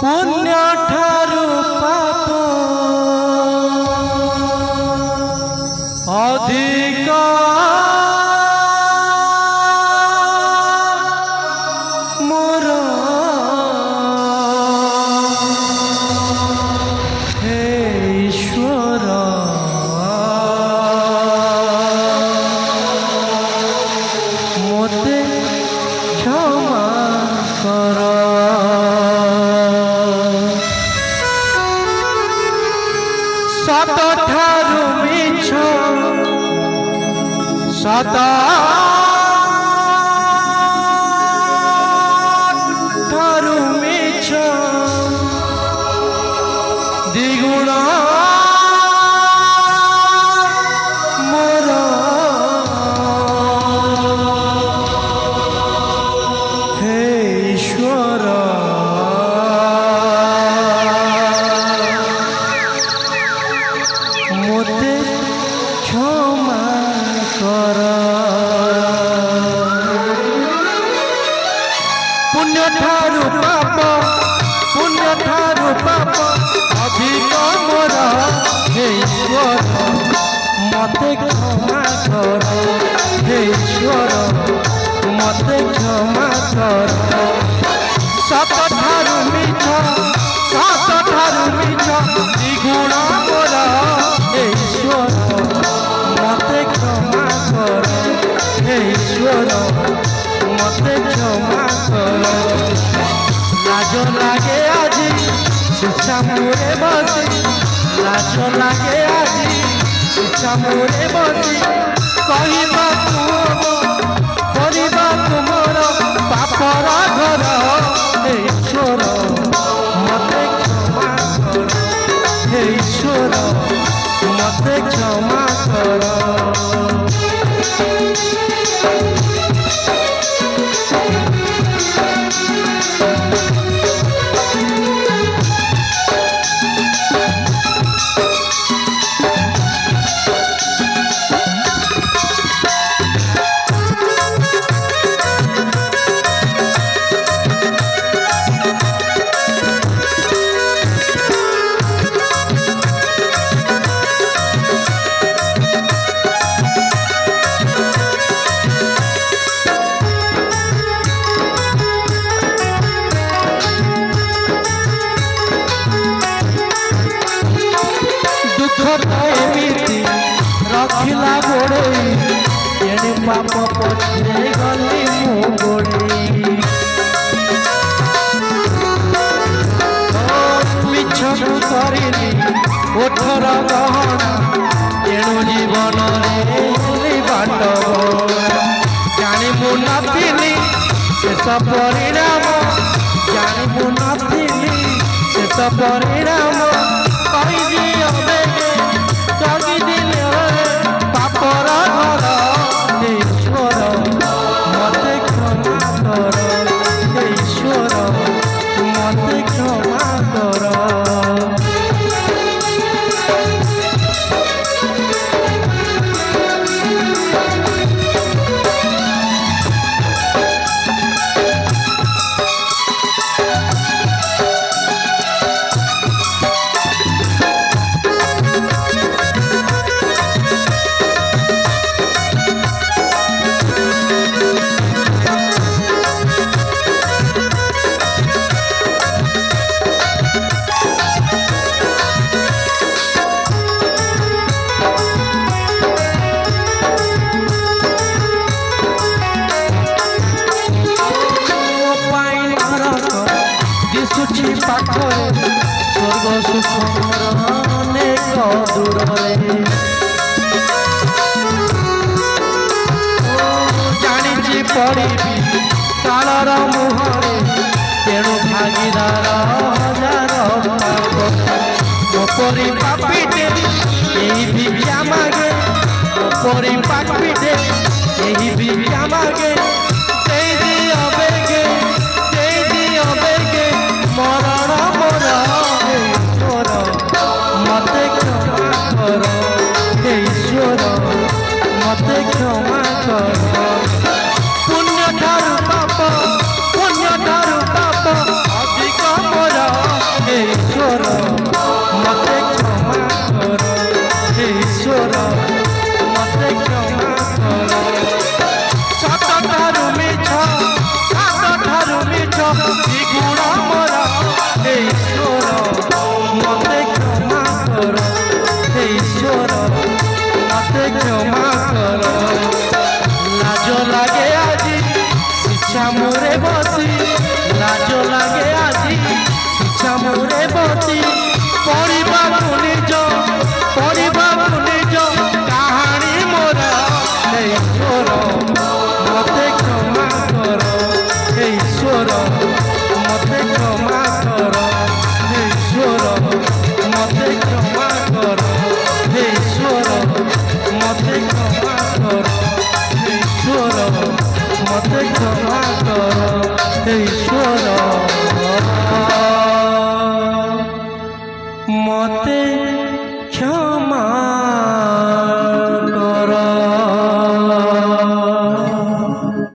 पुण्य ठारू पाप अधिक मोर हे ईश्वर मोते क्षमा कर। सत ठारू मिछ सत ठारू मिछ द्विगुण मोर हे ईश्वर मोते क्षमा कर। पुण्य ठारू पाप अधिक मोर हे ईश्वर मते क्षमा कर। हे ईश्वर मते क्षमा कर। सत ठारू मिछ द्विगुण मोर हे ईश्वर मते क्षमा कर। हे ईश्वर मते क्षमा कर। लाज लागे आजी शिक्षा मोरे बसी लाज लागे आजी शिक्षा मोरे बसी कहवा परिवा तुमर पापर घर हे ईश्वर मते क्षमा कर। हे ईश्वर मते क्षमा कर। रखिला गोड़े एणे पाप पछे गली मु गोड़े मिछकु करिली ओठर गहना एणु जीवन रे बाट जानी मु नथिली शेष परिणाम जानी मु नथिली शेष परिणाम कहि दियो बेगे जगी दिले पापर घर हे ईश्वर मते क्षमा कर। हे ईश्वर मते क्षमा कर। दिशुची पाखरे स्वर्ग सुख अनेक दूरे जानी पड़बी कालर मुहरे तेणु भागीदार हजार मोपरी पापीटे यही भिक्षा मागे मोपरी पापीटे यही भिक्षा मागे मरण मोर हे ईश्वर मते क्षमा कर। हे ईश्वर मते क्षमा कर। पुण्य ठारू पाप अधिक मोर ବସି ପଢ଼ିବାକୁ ନିଜ କାହାଣୀ ମୋର ହେ ଈଶ୍ୱର ମୋତେ କ୍ଷମା କର ହେ ଈଶ୍ୱର ମୋତେ କ୍ଷମା କର ହେ ଈଶ୍ୱର ମୋତେ କ୍ଷମା କର ହେ ଈଶ୍ୱର ମୋତେ କ୍ଷମା କର ହେ ଈଶ୍ୱର ମୋତେ କ୍ଷମା କର ହେ ଈଶ୍ୱର ମୋତେ କ୍ଷମା